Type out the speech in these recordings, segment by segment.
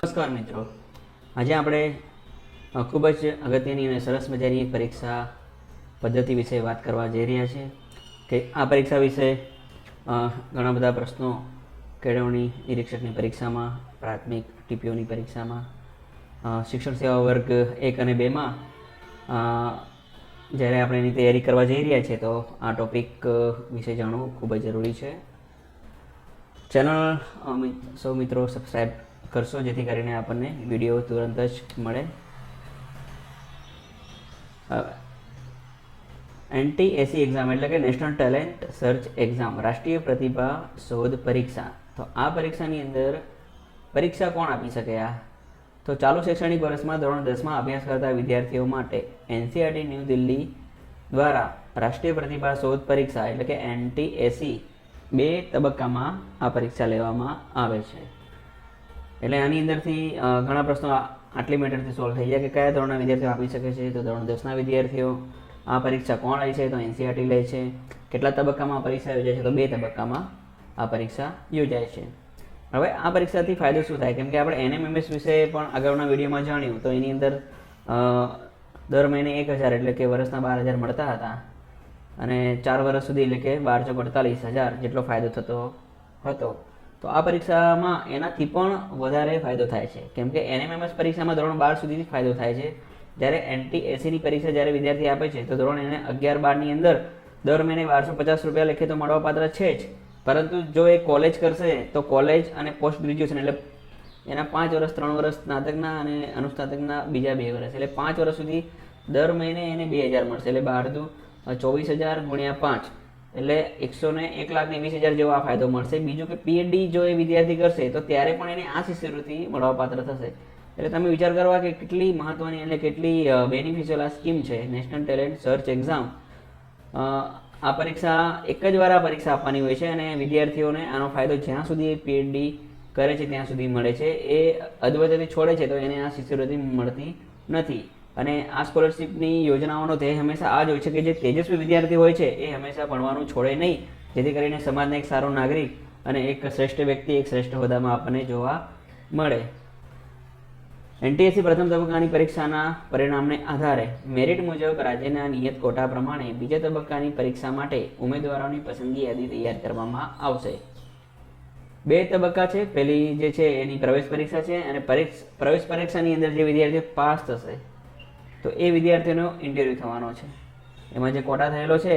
નમસ્કાર મિત્રો, આજે આપણે ખૂબ જ અગત્યની અને સરસ મજાની પરીક્ષા પદ્ધતિ વિશે વાત કરવા જઈ રહ્યા છીએ કે આ પરીક્ષા વિશે ઘણા બધા પ્રશ્નો કેળવણી નિરીક્ષકની પરીક્ષામાં, પ્રાથમિક ટીપીઓની પરીક્ષામાં, શિક્ષણ સેવા વર્ગ 1 અને 2માં જ્યારે આપણે એની તૈયારી કરવા જઈ રહ્યા છીએ તો આ ટોપિક વિશે જાણવું ખૂબ જ જરૂરી છે. ચેનલ સૌ મિત્રો સબસ્ક્રાઈબ કરશો જેથી કરીને આપણને વિડીયો તુરંત જ મળે. NTSE એક્ઝામ એટલે કે નેશનલ ટેલેન્ટ સર્ચ એક્ઝામ, રાષ્ટ્રીય પ્રતિભા શોધ પરીક્ષા. તો આ પરીક્ષાની અંદર પરીક્ષા કોણ આપી શકે? તો ચાલુ શૈક્ષણિક વર્ષમાં ધોરણ 10માં અભ્યાસ કરતા વિદ્યાર્થીઓ માટે NCERT ન્યૂ દિલ્હી દ્વારા રાષ્ટ્રીય પ્રતિભા શોધ પરીક્ષા એટલે કે NTSE 2 તબક્કામાં આ પરીક્ષા લેવામાં આવે છે. એટલે આની અંદરથી ઘણા પ્રશ્નો આટલી મેટરથી સોલ્વ થઈ જાય કે કયા ધોરણના વિદ્યાર્થીઓ આપી શકે છે. તો ધોરણ 10ના વિદ્યાર્થીઓ આ પરીક્ષા કોણ લે છે? તો NCERT લે છે. કેટલા તબક્કામાં પરીક્ષા યોજાય છે? તો 2 તબક્કામાં આ પરીક્ષા યોજાય છે. હવે આ પરીક્ષાથી ફાયદો શું થાય? કેમ કે આપણે NMMS વિશે પણ અગાઉના વિડીયોમાં જાણ્યું તો એની અંદર દર મહિને 1000 એટલે કે વર્ષના 12000 મળતા હતા અને 4 વર્ષ સુધી એટલે કે 12,48,000 જેટલો ફાયદો થતો હતો. તો આ પરીક્ષામાં એનાથી પણ વધારે ફાયદો થાય છે કેમ કે NMMS પરીક્ષામાં ધોરણ 12 સુધી ફાયદો થાય છે. જ્યારે NTSEની પરીક્ષા જ્યારે વિદ્યાર્થી આપે છે તો ધોરણ 11-12ની અંદર દર મહિને 1250 રૂપિયા લેખે તો મળવાપાત્ર છે જ, પરંતુ જો એ કોલેજ કરશે તો કોલેજ અને પોસ્ટ ગ્રેજ્યુએશન એટલે એના 5 વર્ષ, 3 વર્ષ સ્નાતકના અને અનુસ્નાતકના બીજા 2 વર્ષ એટલે 5 વર્ષ સુધી દર મહિને એને 2000 મળશે. એટલે 12,24,000 ગુણ્યા 5 એટલે 1,01,20,000 જેવો આ ફાયદો મળશે. બીજું કે PhD જો એ વિદ્યાર્થી કરશે તો ત્યારે પણ એને આ શિષ્યવૃત્તિ મળવાપાત્ર થશે. એટલે તમે વિચાર કરવા કે કેટલી મહત્વની એટલે કેટલી બેનિફિશિયલ આ સ્કીમ છે નેશનલ ટેલેન્ટ સર્ચ એક્ઝામ. આ પરીક્ષા એક જ વાર આ પરીક્ષા આપવાની હોય છે અને વિદ્યાર્થીઓને આનો ફાયદો જ્યાં સુધી PhD કરે છે ત્યાં સુધી મળે છે. એ અધવચ્ચેથી છોડે છે તો એને આ શિષ્યવૃત્તિ મળતી નથી. અને આ સ્કોલરશિપની યોજનાઓનો ધ્યેય હંમેશા આ જ હોય છે કે જે તેજસ્વી વિદ્યાર્થી હોય છે એ હંમેશા ભણવાનું છોડે નહીં, જેથી કરીને સમાજને એક સારો નાગરિક અને એક શ્રેષ્ઠ વ્યક્તિ, એક શ્રેષ્ઠ હોદ્દામાં આપણને જોવા મળે. NTSE પ્રથમ તબક્કાની પરીક્ષાના પરિણામને આધારે મેરિટ મુજબ રાજ્યના નિયત કોટા પ્રમાણે બીજા તબક્કાની પરીક્ષા માટે ઉમેદવારોની પસંદગી યાદી તૈયાર કરવામાં આવશે. 2 તબક્કા છે. પહેલી જે છે એની પ્રવેશ પરીક્ષા છે અને પ્રવેશ પરીક્ષાની અંદર જે વિદ્યાર્થીઓ પાસ થશે તો એ વિદ્યાર્થીઓનો ઇન્ટરવ્યૂ થવાનો છે. એમાં જે કોટા થયેલો છે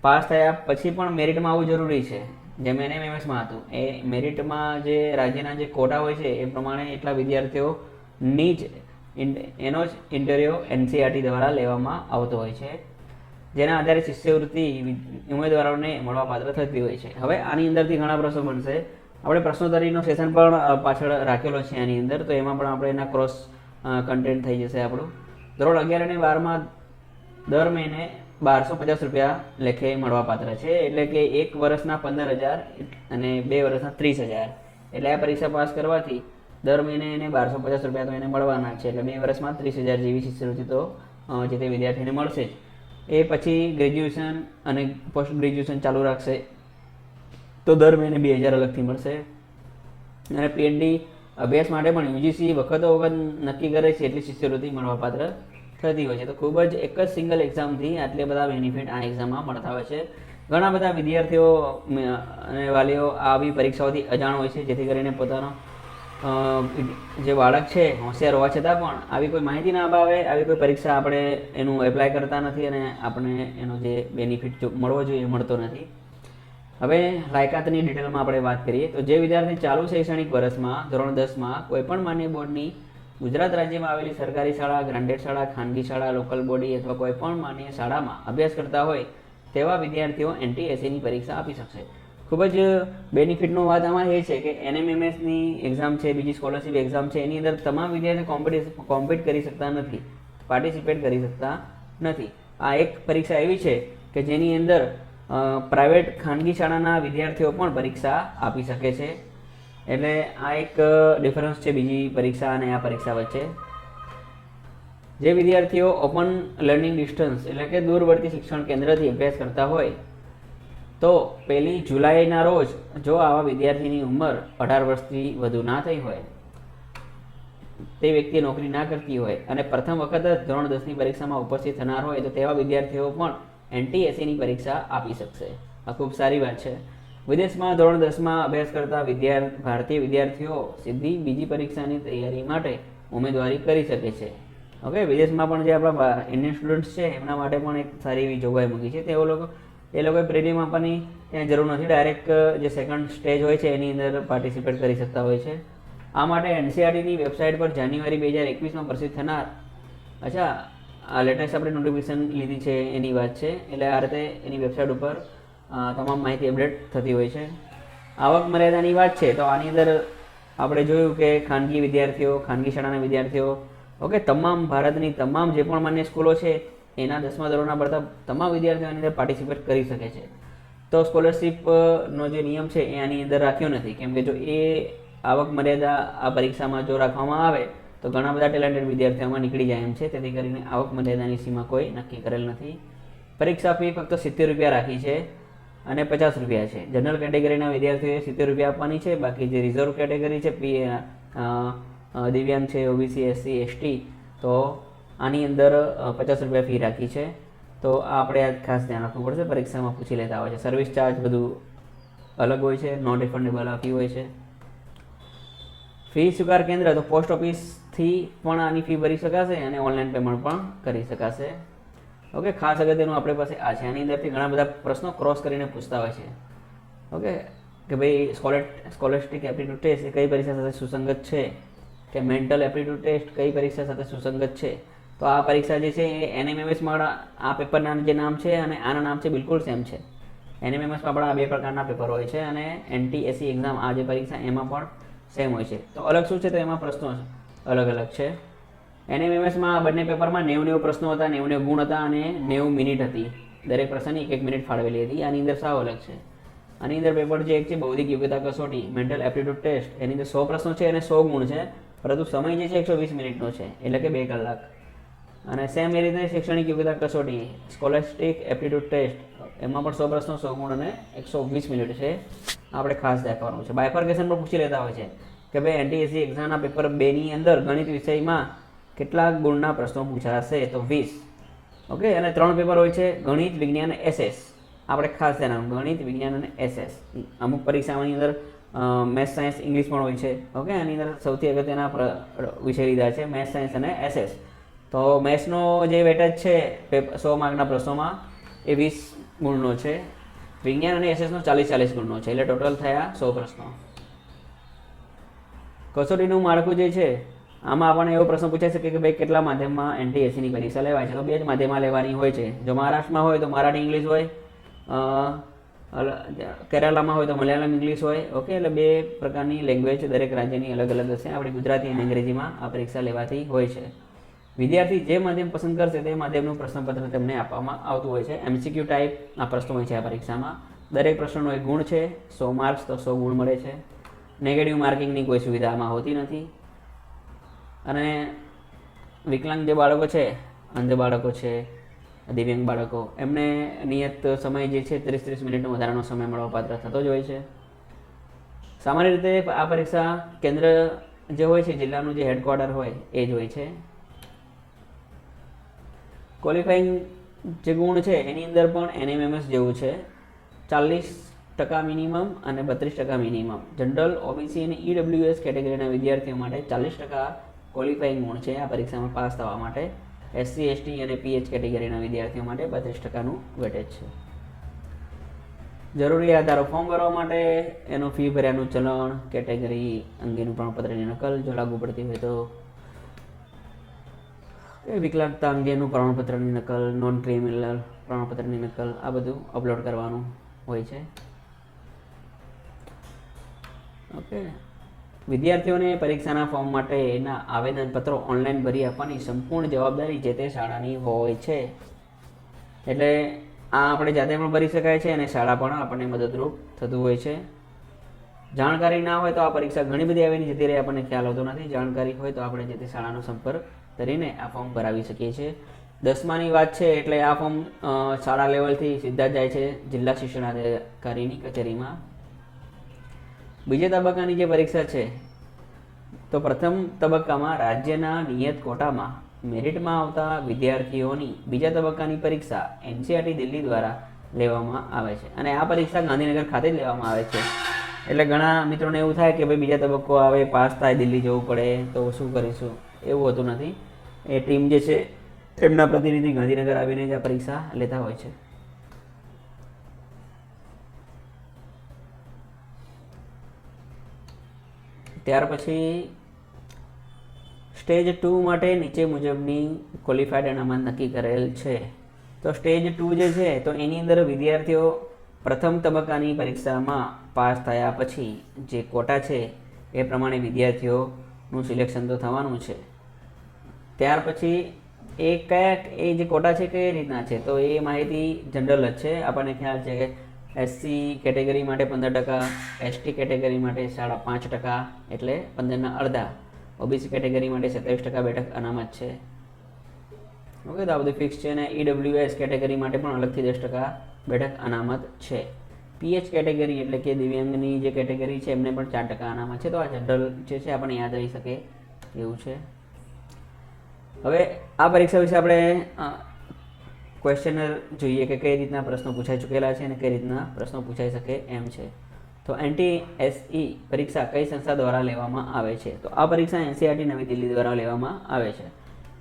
પાસ થયા પછી પણ મેરિટમાં આવવું જરૂરી છે. જેમ NMMSમાં હતું એ મેરિટમાં જે રાજ્યના જે કોટા હોય છે એ પ્રમાણે એટલા વિદ્યાર્થીઓની જ એનો જ ઇન્ટરવ્યૂ NCERT દ્વારા લેવામાં આવતો હોય છે, જેના આધારે શિષ્યવૃત્તિ ઉમેદવારોને મળવાપાત્ર થતી હોય છે. હવે આની અંદરથી ઘણા પ્રશ્નો બનશે. આપણે પ્રશ્નોત્તરીનો સેશન પણ પાછળ રાખેલો છે આની અંદર, તો એમાં પણ આપણે એના ક્રોસ કન્ટેન્ટ થઈ જશે આપણું. ધોરણ 11 અને 12માં દર મહિને 1250 રૂપિયા લેખે મળવાપાત્ર છે. એટલે કે 1 વર્ષના 15,000 અને 2 વર્ષના 30,000. એટલે આ પરીક્ષા પાસ કરવાથી દર મહિને એને 1250 રૂપિયા તો એને મળવાના છે. એટલે 2 વર્ષમાં 30,000 જેવી શિષ્યવૃત્તિ તો જે તે વિદ્યાર્થીને મળશે જ. એ પછી ગ્રેજ્યુએશન અને પોસ્ટ ગ્રેજ્યુએશન ચાલુ રાખશે તો દર મહિને 2,000 અલગથી મળશે. અને PhD અભ્યાસ માટે પણ UGC વખતો વખત નક્કી કરે છે એટલી શિષ્યવૃત્તિ મળવાપાત્ર થતી હોય છે. તો ખૂબ જ એક જ સિંગલ એક્ઝામથી આટલા બધા બેનિફિટ આ એક્ઝામમાં મળતા હોય છે. ઘણા બધા વિદ્યાર્થીઓ અને વાલીઓ આવી પરીક્ષાઓથી અજાણ હોય છે, જેથી કરીને પોતાનો જે બાળક છે હોશિયાર હોવા છતાં પણ આવી કોઈ માહિતી ના અભાવે આવી કોઈ પરીક્ષા આપણે એનું એપ્લાય કરતા નથી અને આપણે એનો જે બેનિફિટ મળવો જોઈએ એ મળતો નથી. હવે લાયકાતની ડિટેલમાં આપણે વાત કરીએ તો જે વિદ્યાર્થી ચાલુ શૈક્ષણિક વર્ષમાં ધોરણ 10માં કોઈપણ માન્ય બોર્ડની ગુજરાત રાજ્યમાં આવેલી સરકારી શાળા, ગ્રાન્ટેડ શાળા, ખાનગી શાળા, લોકલ બોડી અથવા કોઈપણ માન્ય શાળામાં અભ્યાસ કરતા હોય તેવા વિદ્યાર્થીઓ NTSEની પરીક્ષા આપી શકશે. ખૂબ જ બેનિફિટનો વાત આમાં એ છે કે NMMSની એક્ઝામ છે, બીજી સ્કોલરશિપ એક્ઝામ છે, એની અંદર તમામ વિદ્યાર્થીઓ કોમ્પિટ કરી શકતા નથી, પાર્ટિસિપેટ કરી શકતા નથી. આ એક પરીક્ષા એવી છે કે જેની અંદર પ્રાઇવેટ ખાનગી શાળાના વિદ્યાર્થીઓ પણ પરીક્ષા આપી શકે છે. એટલે આ એક ડિફરન્સ છે બીજી પરીક્ષા અને આ પરીક્ષા વચ્ચે. જે વિદ્યાર્થીઓ ઓપન લર્નિંગ ડિસ્ટન્સ એટલે કે દૂરવર્તી શિક્ષણ કેન્દ્રથી અભ્યાસ કરતા હોય તો 1 જુલાઈના રોજ જો આવા વિદ્યાર્થીની ઉંમર 18 વર્ષથી વધુ ના થઈ હોય તે વ્યક્તિ નોકરી ના કરતી હોય અને પ્રથમ વખત જ ધોરણ 10ની પરીક્ષામાં ઉપસ્થિત થનાર હોય તો તેવા વિદ્યાર્થીઓ પણ NTSEની પરીક્ષા આપી શકશે. આ ખૂબ સારી વાત છે. વિદેશમાં ધોરણ 10માં અભ્યાસ કરતા ભારતીય વિદ્યાર્થીઓ સીધી બીજી પરીક્ષાની તૈયારી માટે ઉમેદવારી કરી શકે છે. ઓકે, વિદેશમાં પણ જે આપણા ઇન્ડિયન સ્ટુડન્ટ્સ છે એમના માટે પણ એક સારી એવી જોગવાઈ મૂકી છે. એ લોકોએ પ્રિલિમ આપવાની ત્યાં જરૂર નથી, ડાયરેક્ટ જે સેકન્ડ સ્ટેજ હોય છે એની અંદર પાર્ટિસિપેટ કરી શકતા હોય છે. આ માટે NCERTની વેબસાઇટ પર જાન્યુઆરી 2021માં પ્રસિદ્ધ થનાર આ લેટેસ્ટ આપણે નોટિફિકેશન લીધી છે એની વાત છે. એટલે આ રીતે એની વેબસાઇટ ઉપર તમામ માહિતી અપડેટ થતી હોય છે. આવક મર્યાદાની વાત છે તો આની અંદર આપણે જોયું કે ખાનગી વિદ્યાર્થીઓ, ખાનગી શાળાના વિદ્યાર્થીઓ, ઓકે, તમામ ભારતની તમામ જે પણ માન્ય સ્કૂલો છે એના 10મા ધોરણના ભણતા તમામ વિદ્યાર્થીઓ આની અંદર પાર્ટિસિપેટ કરી શકે છે. તો સ્કોલરશિપનો જે નિયમ છે એ આની અંદર રાખ્યો નથી, કેમ કે જો એ આવક મર્યાદા આ પરીક્ષામાં જો રાખવામાં આવે તો ઘણા બધા ટેલેન્ટેડ વિદ્યાર્થીઓમાં નીકળી જાય એમ છે. તેથી કરીને આવક મર્યાદાની સીમા કોઈ નક્કી કરેલ નથી. પરીક્ષા ફી ફક્ત 70 રૂપિયા રાખી છે અને 50 રૂપિયા છે. જનરલ કેટેગરીના વિદ્યાર્થીઓએ 70 રૂપિયા આપવાની છે. બાકી જે રિઝર્વ કેટેગરી છે, દિવ્યાંગ છે, OBC, SC, ST, તો આની અંદર 50 રૂપિયા ફી રાખી છે. તો આ આપણે ખાસ ધ્યાન રાખવું પડશે, પરીક્ષામાં પૂછી લેતા હોય છે. સર્વિસ ચાર્જ બધું અલગ હોય છે, નોન રિફંડેબલ ફી હોય છે. ફી સ્વીકાર કેન્દ્ર તો પોસ્ટ ઓફિસથી પણ આની ફી ભરી શકાશે અને ઓનલાઈન પેમેન્ટ પણ કરી શકાશે. ઓકે, ખાસ અગત્યનું આપણી પાસે આ છે. આની અંદરથી ઘણા બધા પ્રશ્નો ક્રોસ કરીને પૂછતા હોય છે. ઓકે, કે ભાઈ સ્કોલેસ્ટિક એપ્ટિટ્યૂડ ટેસ્ટ એ કઈ પરીક્ષા સાથે સુસંગત છે, કે મેન્ટલ એપ્ટિટ્યૂડ ટેસ્ટ કઈ પરીક્ષા સાથે સુસંગત છે. તો આ પરીક્ષા જે છે એ NMMSમાં આ પેપરના જે નામ છે અને આના નામ છે બિલકુલ સેમ છે. NMMSમાં આપણા બે પ્રકારના પેપર હોય છે અને NTSE એક્ઝામ આ જે પરીક્ષા એમાં પણ સેમ હોય છે. તો અલગ શું છે, તો એમાં પ્રશ્નો અલગ અલગ છે. NMMSમાં બંને પેપરમાં 90 પ્રશ્નો હતા, 90 ગુણ હતા અને 90 મિનિટ હતી. દરેક પ્રશ્નની 1 મિનિટ ફાળવેલી હતી. આની અંદર સાવ અલગ છે. આની અંદર પેપર જે એક છે બૌદ્ધિક યોગ્યતા કસોટી, મેન્ટલ એપ્ટિટ્યૂડ ટેસ્ટ, એની અંદર 100 પ્રશ્નો છે અને 100 ગુણ છે, પરંતુ સમય જે છે 120 મિનિટનો છે, એટલે કે 2 કલાક. અને સેમ એ રીતે શૈક્ષણિક યોગ્યતા કસોટી, સ્કોલેસ્ટિક એપ્ટિટ્યૂડ ટેસ્ટ, એમાં પણ 100 પ્રશ્નો, 100 ગુણ અને 120 મિનિટ છે. આપણે ખાસ રાખવાનું છે. બાયફર્કેશન પણ પૂછી લેતા હોય છે કે ભાઈ NTSE એક્ઝામના પેપર 2ની અંદર ગણિત વિષયમાં કેટલા ગુણના પ્રશ્નો પૂછાશે, તો 20. ઓકે, અને 3 પેપર હોય છે, ગણિત, વિજ્ઞાન, SS. આપણે ખાસ ધ્યાન રાખવું, ગણિત, વિજ્ઞાન અને SS. અમુક પરીક્ષાઓની અંદર મેથ્સ, સાયન્સ, ઇંગ્લિશ પણ હોય છે. ઓકે, આની અંદર સૌથી અગત્યના વિષય લીધા છે મેથ્સ, સાયન્સ અને SS. તો મેથ્સનો જે વેટેજ છે 100 માર્કના પ્રશ્નોમાં એ 20 ગુણનો છે. વિજ્ઞાન અને SSનો 40 ગુણનો છે, એટલે ટોટલ થયા 100 પ્રશ્નો. કસોટીનું માળખું જે છે આમાં આપણને એવો પ્રશ્ન પૂછાઈ શકે કે ભાઈ કેટલા માધ્યમમાં NTSEની પરીક્ષા લેવાય છે, તો 2 જ માધ્યમમાં લેવાની હોય છે. જો મહારાષ્ટ્રમાં હોય તો મરાઠી ઇંગ્લિશ હોય, કેરાલામાં હોય તો મલયાલમ ઇંગ્લિશ હોય. ઓકે, એટલે 2 પ્રકારની લેંગ્વેજ દરેક રાજ્યની અલગ અલગ હશે. આપણી ગુજરાતી અને અંગ્રેજીમાં આ પરીક્ષા લેવાતી હોય છે. વિદ્યાર્થી જે માધ્યમ પસંદ કરશે તે માધ્યમનું પ્રશ્નપત્ર તેમને આપવામાં આવતું હોય છે. MCQ ટાઈપ આ પ્રશ્નો હોય છે આ પરીક્ષામાં. દરેક પ્રશ્નનો એક ગુણ છે, 100 માર્ક્સ, તો 100 ગુણ મળે છે. નેગેટિવ માર્કિંગની કોઈ સુવિધા આમાં હોતી નથી. અને વિકલાંગ જે બાળકો છે, અંધ બાળકો છે, દિવ્યાંગ બાળકો, એમને નિયત સમય જે છે 30 મિનિટનો વધારાનો સમય મળવાપાત્ર થતો જ હોય છે. સામાન્ય રીતે આ પરીક્ષા કેન્દ્ર જે હોય છે, જિલ્લાનું જે હેડક્વાર્ટર હોય એ જ હોય છે. ક્વોલિફાઈંગ જે ગુણ છે એની અંદર પણ NMMS જેવું છે, 40% મિનિમમ અને 32% મિનિમમ. જનરલ, OBC અને EWS કેટેગરીના વિદ્યાર્થીઓ માટે 40% ક્વોલિફાઈંગ ગુણ છે આ પરીક્ષામાં પાસ થવા માટે. SC, ST અને PH કેટેગરીના વિદ્યાર્થીઓ માટે 32%નું વેટેજ છે. જરૂરી આધારો: ફોર્મ ભરવા માટે એનું ફી ભર્યાનું ચલણ, કેટેગરી અંગેનું પ્રમાણપત્રની નકલ જો લાગુ પડતી હોય તો, વિકલાંગતા અંગેનું પ્રમાણપત્રની નકલ, નોન ક્રિમિનલ પ્રમાણપત્રની નકલ, આ બધું અપલોડ કરવાનું હોય છે. ઓકે, વિદ્યાર્થીઓને પરીક્ષાના ફોર્મ માટેના આવેદનપત્રો ઓનલાઈન ભરી આપવાની સંપૂર્ણ જવાબદારી જે તે શાળાની હોય છે. એટલે આ આપણે જાતે પણ ભરી શકાય છે અને શાળા પણ આપણને મદદરૂપ થતું હોય છે. જાણકારી ના હોય તો આ પરીક્ષા ઘણી બધી આવીને જતી રહી, આપણને ખ્યાલ આવતો નથી. જાણકારી હોય તો આપણે જે તે શાળાનો સંપર્ક કરીને આ ફોર્મ ભરાવી શકીએ છીએ. 10માની વાત છે એટલે આ ફોર્મ શાળા લેવલથી સીધા જાય છે જિલ્લા શિક્ષણાધિકારીની કચેરીમાં. બીજા તબક્કાની જે પરીક્ષા છે તો પ્રથમ તબક્કામાં રાજ્યના નિયત કોટામાં મેરિટમાં આવતા વિદ્યાર્થીઓની બીજા તબક્કાની પરીક્ષા એનસીઆરટી દિલ્હી દ્વારા લેવામાં આવે છે અને આ પરીક્ષા ગાંધીનગર ખાતે જ લેવામાં આવે છે. એટલે ઘણા મિત્રોને એવું થાય કે ભાઈ બીજા તબક્કો આવે, પાસ થાય, દિલ્હી જવું પડે તો શું કરીશું, એવું હોતું નથી. એ ટીમ જે છે એમના પ્રતિનિધિ ગાંધીનગર આવીને જ આ પરીક્ષા લેતા હોય છે. ત્યાર પછી સ્ટેજ 2 માટે નીચે મુજબની ક્વોલિફાઈડ અનામત નક્કી કરેલ છે. તો સ્ટેજ 2 જે છે તો એની અંદર વિદ્યાર્થીઓ પ્રથમ તબક્કાની પરીક્ષામાં પાસ થયા પછી જે કોટા છે એ પ્રમાણે વિદ્યાર્થીઓનું સિલેક્શન તો થવાનું છે. ત્યાર પછી એ જે કોટા છે કઈ રીતના છે તો એ માહિતી જનરલ જ છે. આપણને ખ્યાલ છે કે એસસી કેટેગરી માટે 15%, એસટી કેટેગરી માટે 5.5%, એટલે 15ના અડધા. ઓબીસી કેટેગરી માટે 27% બેઠક અનામત છે. ઓકે, તો આ બધું ફિક્સ છે. અને ઈડબ્લ્યુએસ કેટેગરી માટે પણ અલગથી 10% બેઠક અનામત છે. પીએચ કેટેગરી એટલે કે દિવ્યાંગની જે કેટેગરી છે એમને પણ 4% અનામત છે. તો આ જનરલ જે છે આપણને યાદ રહી શકે એવું છે. હવે આ પરીક્ષા વિશે આપણે ક્વેશ્ચનર જોઈએ કે કઈ રીતના પ્રશ્નો પૂછાઈ ચૂકેલા છે અને કઈ રીતના પ્રશ્નો પૂછાઈ શકે એમ છે. તો એનટીએસઈ પરીક્ષા કઈ સંસ્થા દ્વારા લેવામાં આવે છે? તો આ પરીક્ષા એનસીઆરટી નવી દિલ્હી દ્વારા લેવામાં આવે છે.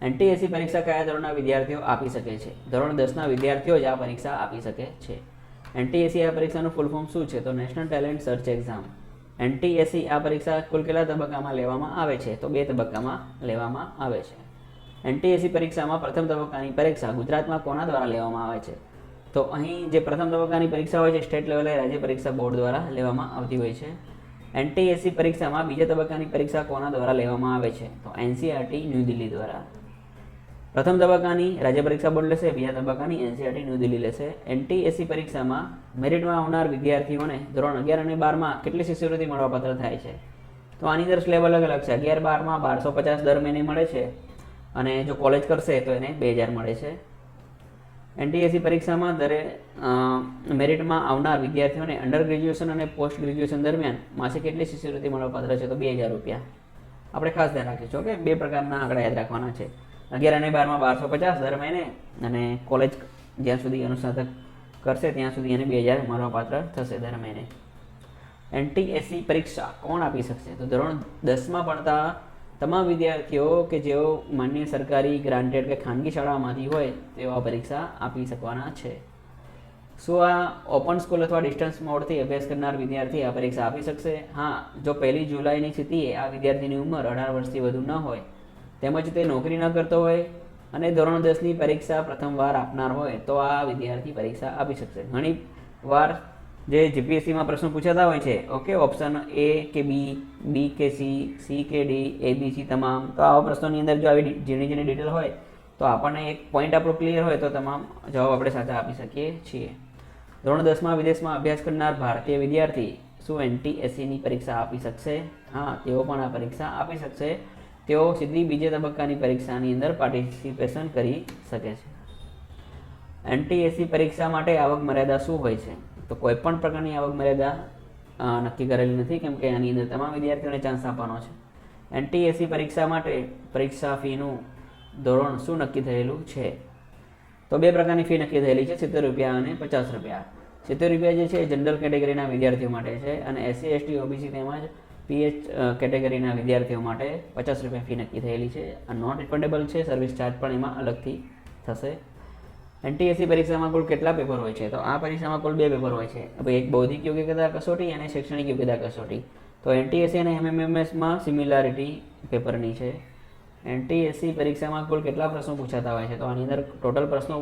એનટીએસઈ પરીક્ષા કયા ધોરણના વિદ્યાર્થીઓ આપી શકે છે? ધોરણ 10ના વિદ્યાર્થીઓ જ આ પરીક્ષા આપી શકે છે. એનટીએસઈ આ પરીક્ષાનું ફૂલ ફોર્મ શું છે? તો નેશનલ ટેલેન્ટ સર્ચ એક્ઝામ. એનટીએસઈ આ પરીક્ષા કુલ કેટલા તબક્કામાં લેવામાં આવે છે? તો 2 તબક્કામાં લેવામાં આવે છે. એનટીએસઈ પરીક્ષામાં પ્રથમ તબક્કાની પરીક્ષા ગુજરાતમાં કોના દ્વારા લેવામાં આવે છે? તો અહીં જે પ્રથમ તબક્કાની પરીક્ષા હોય છે સ્ટેટ લેવલે રાજ્ય પરીક્ષા બોર્ડ દ્વારા લેવામાં આવતી હોય છે. એનટીએસઈ પરીક્ષામાં બીજા તબક્કાની પરીક્ષા કોના દ્વારા લેવામાં આવે છે? તો એનસીઆરટી ન્યૂ દિલ્હી દ્વારા. પ્રથમ તબક્કાની રાજ્ય પરીક્ષા બોર્ડ લેશે, બીજા તબક્કાની એનસીઆરટી ન્યૂ દિલ્હી લેશે. એનટીએસઈ પરીક્ષામાં મેરિટમાં આવનાર વિદ્યાર્થીઓને ધોરણ 11 અને 12માં કેટલી શિષ્યવૃત્તિ મળવાપાત્ર થાય છે? તો આની અંદર સ્લેબ અલગ અલગ છે. 11, 12માં 1250 દર મહિને મળે છે અને જો કોલેજ કરશે તો એને 2000 મળે છે. એનટીએસઈ પરીક્ષામાં મેરિટમાં આવનાર વિદ્યાર્થીઓને અંડર ગ્રેજ્યુએશન અને પોસ્ટ ગ્રેજ્યુએશન દરમિયાન માસિક કેટલી શિષ્યવૃત્તિ મળવાપાત્ર છે? તો 2000 રૂપિયા. આપણે ખાસ ધ્યાન રાખીશું કે 2 પ્રકારના આંકડા યાદ રાખવાના છે. 11 અને 12માં 1250 દર મહિને અને કોલેજ જ્યાં સુધી અનુસ્નાતક કરશે ત્યાં સુધી એને 2000 મળવાપાત્ર થશે દર મહિને. એનટીએસઈ પરીક્ષા કોણ આપી શકશે? તો ધોરણ 10માં ભણતા તમામ વિદ્યાર્થીઓ કે જેઓ માન્ય સરકારી ગ્રાન્ટેડ કે ખાનગી શાળામાંથી હોય તેઓ આ પરીક્ષા આપી શકવાના છે. શું આ ઓપન સ્કૂલ અથવા ડિસ્ટન્સ મોડથી અભ્યાસ કરનાર વિદ્યાર્થી આ પરીક્ષા આપી શકશે? હા, જો 1 જુલાઈની સ્થિતિએ આ વિદ્યાર્થીની ઉંમર 18 વર્ષથી વધુ ન હોય તેમજ તે નોકરી ન કરતો હોય અને ધોરણ 10ની પરીક્ષા પ્રથમવાર આપનાર હોય તો આ વિદ્યાર્થી પરીક્ષા આપી શકશે. ઘણી વાર જે જીપીએસસીમાં પ્રશ્નો પૂછાતા હોય છે, ઓકે, ઓપ્શન એ કે બી કે સી કે ડી, ABC તમામ, તો આવા પ્રશ્નોની અંદર જો આવી ઝીણી ડિટેલ હોય તો આપણને એક પોઈન્ટ આપણો ક્લિયર હોય તો તમામ જવાબ આપણે સાચા આપી શકીએ છીએ. ધોરણ 10માં વિદેશમાં અભ્યાસ કરનાર ભારતીય વિદ્યાર્થી શું એનટીએસસીની પરીક્ષા આપી શકશે? હા, તેઓ પણ આ પરીક્ષા આપી શકશે. તેઓ સીધી બીજા તબક્કાની પરીક્ષાની અંદર પાર્ટિસિપેશન કરી શકે છે. એનટીએસસી પરીક્ષા માટે આવક મર્યાદા શું હોય છે? તો કોઈ પણ પ્રકારની આવક મર્યાદા નક્કી કરેલી નથી, કેમ કે આની અંદર તમામ વિદ્યાર્થીઓને ચાન્સ આપવાનો છે. એનટીએસસી પરીક્ષા માટે પરીક્ષા ફીનું ધોરણ શું નક્કી થયેલું છે? તો 2 પ્રકારની ફી નક્કી થયેલી છે, 70 રૂપિયા અને 50 રૂપિયા. 70 રૂપિયા જે છે એ જનરલ કેટેગરીના વિદ્યાર્થીઓ માટે છે અને એસસી, એસટી, ઓબીસી તેમજ પીએચ કેટેગરીના વિદ્યાર્થીઓ માટે 50 રૂપિયા ફી નક્કી થયેલી છે. આ નોન રિફંડેબલ છે. સર્વિસ ચાર્જ પણ એમાં અલગથી થશે. એનટીએસસી પરીક્ષામાં કુલ કેટલા પેપર હોય છે? તો આ પરીક્ષામાં કુલ 2 પેપર હોય છે. હવે એક બૌદ્ધિક યોગ્યતા કસોટી અને શૈક્ષણિક યોગ્યતા કસોટી. તો એનટીએસસી અને એમએમએમએસમાં સિમિલારિટી પેપરની છે. એનટીએસસી પરીક્ષામાં કુલ કેટલા પ્રશ્નો પૂછાતા હોય છે? તો આની અંદર ટોટલ પ્રશ્નો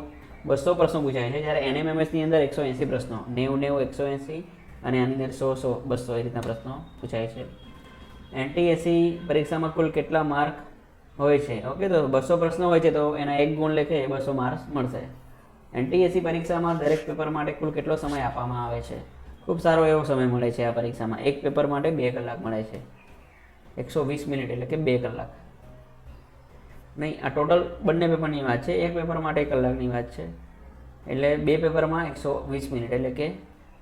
200 પ્રશ્નો પૂછાય છે, જ્યારે એનએમએમએસની અંદર 180 પ્રશ્નો, 90, 180 અને આની અંદર 100, 200 એ રીતના પ્રશ્નો પૂછાય છે. એનટીએસસી પરીક્ષામાં કુલ કેટલા માર્ક હોય છે? ઓકે, તો 200 પ્રશ્નો હોય છે તો એના 1 ગુણ લેખે 200 માર્ક્સ મળશે. એનટીએસસી પરીક્ષામાં દરેક પેપર માટે કુલ કેટલો સમય આપવામાં આવે છે? ખૂબ સારો એવો સમય મળે છે આ પરીક્ષામાં. એક પેપર માટે 2 કલાક મળે છે. 120 મિનિટ એટલે કે 2 કલાક નહીં. આ ટોટલ બંને પેપરની વાત છે. એક પેપર માટે 1 કલાકની વાત છે, એટલે 2 પેપરમાં 120 મિનિટ એટલે કે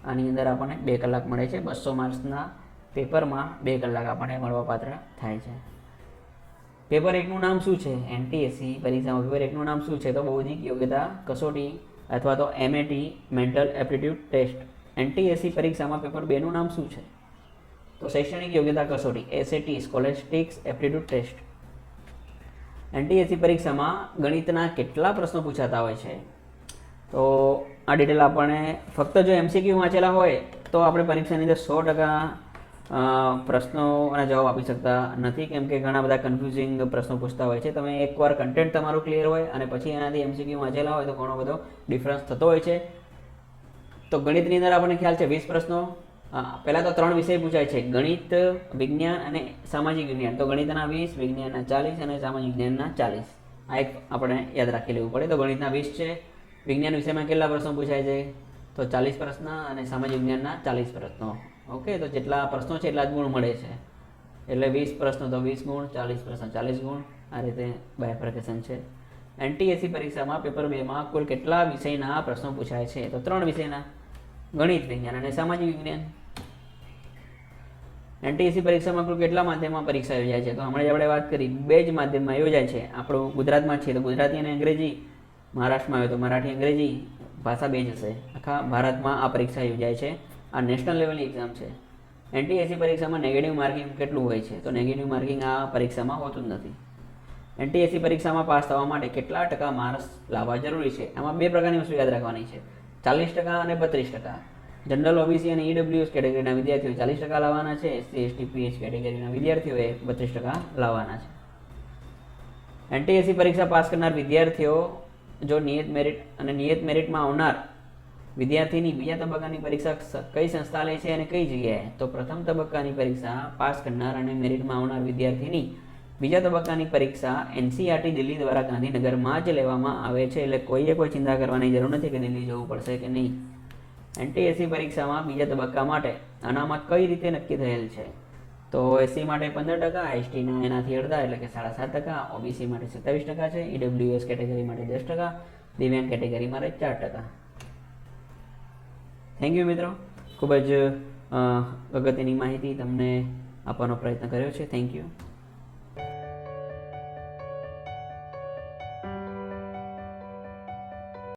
આની અંદર આપણને 2 કલાક મળે છે. 200 માર્ક્સના પેપરમાં 2 કલાક આપણને મળવાપાત્ર થાય છે. પેપર 1નું નામ શું છે? એનટીએસસી પરીક્ષામાં પેપર 1નું નામ શું છે? તો બૌદ્ધિક યોગ્યતા કસોટી અથવા તો એમએટી મેન્ટલ એપ્ટિટ્યૂડ ટેસ્ટ. એનટીએસસી પરીક્ષામાં પેપર 2નું નામ શું છે? તો શૈક્ષણિક યોગ્યતા કસોટી એસએટી સ્કોલેસ્ટિક્સ એપ્ટિટ્યૂડ ટેસ્ટ. એનટીએસસી પરીક્ષામાં ગણિતના કેટલા પ્રશ્નો પૂછાતા હોય છે? તો આ ડિટેલ આપણે ફક્ત જો એમસીક્યુ વાંચેલા હોય તો આપણે પરીક્ષાની અંદર 100% પ્રશ્નોના જવાબ આપી શકતા નથી, કેમ કે ઘણા બધા કન્ફ્યુઝિંગ પ્રશ્નો પૂછતા હોય છે. તમે એકવાર કન્ટેન્ટ તમારું ક્લિયર હોય અને પછી એનાથી એમસીક્યુ વાંચેલા હોય તો ઘણો બધો ડિફરન્સ થતો હોય છે. તો ગણિતની અંદર આપણને ખ્યાલ છે 20 પ્રશ્નો. પહેલાં તો 3 વિષય પૂછાય છે, ગણિત, વિજ્ઞાન અને સામાજિક વિજ્ઞાન. તો ગણિતના 20, વિજ્ઞાનના 40 અને સામાજિક વિજ્ઞાનના 40. આ એક આપણે યાદ રાખી લેવું પડે. તો ગણિતના 20 છે, વિજ્ઞાન વિષયમાં કેટલા પ્રશ્નો પૂછાય છે? તો 40 પ્રશ્ન અને સામાજિક વિજ્ઞાનના 40 પ્રશ્નો. ઓકે, તો જેટલા પ્રશ્નો છે એટલા જ ગુણ મળે છે. એટલે 20 પ્રશ્નો તો 20 ગુણ, 40 પ્રશ્નો 40 ગુણ. આ રીતે બાયફર્કેશન છે. એનટીએસસી પરીક્ષામાં પેપર 2માં કુલ કેટલા વિષયના પ્રશ્નો પૂછાય છે? તો 3 વિષયના, ગણિત, વિજ્ઞાન અને સામાજિક વિજ્ઞાન. એનટીએસસી પરીક્ષામાં કુલ કેટલા માધ્યમમાં પરીક્ષા યોજાય છે? તો હમણાં જ આપણે વાત કરી, 2 જ માધ્યમમાં યોજાય છે. આપણું ગુજરાતમાં છે તો ગુજરાતી અને અંગ્રેજી, મહારાષ્ટ્રમાં હોય તો મરાઠી અંગ્રેજી ભાષા 2 જ હશે. આખા ભારતમાં આ પરીક્ષા યોજાય છે. આ નેશનલ લેવલની એક્ઝામ છે. એનટીએસસી પરીક્ષામાં નેગેટિવ માર્કિંગ કેટલું હોય છે? તો નેગેટિવ માર્કિંગ આ પરીક્ષામાં હોતું જ નથી. એનટીએસસી પરીક્ષામાં પાસ થવા માટે કેટલા ટકા માર્ક્સ લાવવા જરૂરી છે? આમાં 2 પ્રકારની વસ્તુ યાદ રાખવાની છે, 40% અને 32%. જનરલ, ઓબીસી અને ઈડબ્લ્યુએસ કેટેગરીના વિદ્યાર્થીઓ 40% લાવવાના છે. એસસી, એસટી, પીએચ કેટેગરીના વિદ્યાર્થીઓએ 32% લાવવાના છે. એનટીએસસી પરીક્ષા પાસ કરનાર વિદ્યાર્થીઓ જો નિયત મેરિટમાં આવનાર વિદ્યાર્થીની બીજા તબક્કાની પરીક્ષા કઈ સંસ્થા લે છે અને કઈ જગ્યાએ? તો પ્રથમ તબક્કાની પરીક્ષા પાસ કરનાર અને મેરિટમાં આવનાર વિદ્યાર્થીની બીજા તબક્કાની પરીક્ષા એનસીઆરટી દિલ્હી દ્વારા ગાંધીનગરમાં જ લેવામાં આવે છે. એટલે કોઈએ કોઈ ચિંતા કરવાની જરૂર નથી કે દિલ્હી જવું પડશે કે નહીં. એનટીએસસી પરીક્ષામાં બીજા તબક્કા માટે અનામત કઈ રીતે નક્કી થયેલ છે? તો એસસી માટે 15%, એસટીના એનાથી અડધા એટલે કે 7.5%, ઓબીસી માટે 27% છે, ઈડબ્લ્યુએસ કેટેગરી માટે 10%, દિવ્યાંગ કેટેગરી માટે 4%. થેન્ક યુ મિત્રો, ખૂબ જ અગત્યની માહિતી તમને આપવાનો પ્રયત્ન કર્યો છે. Thank you.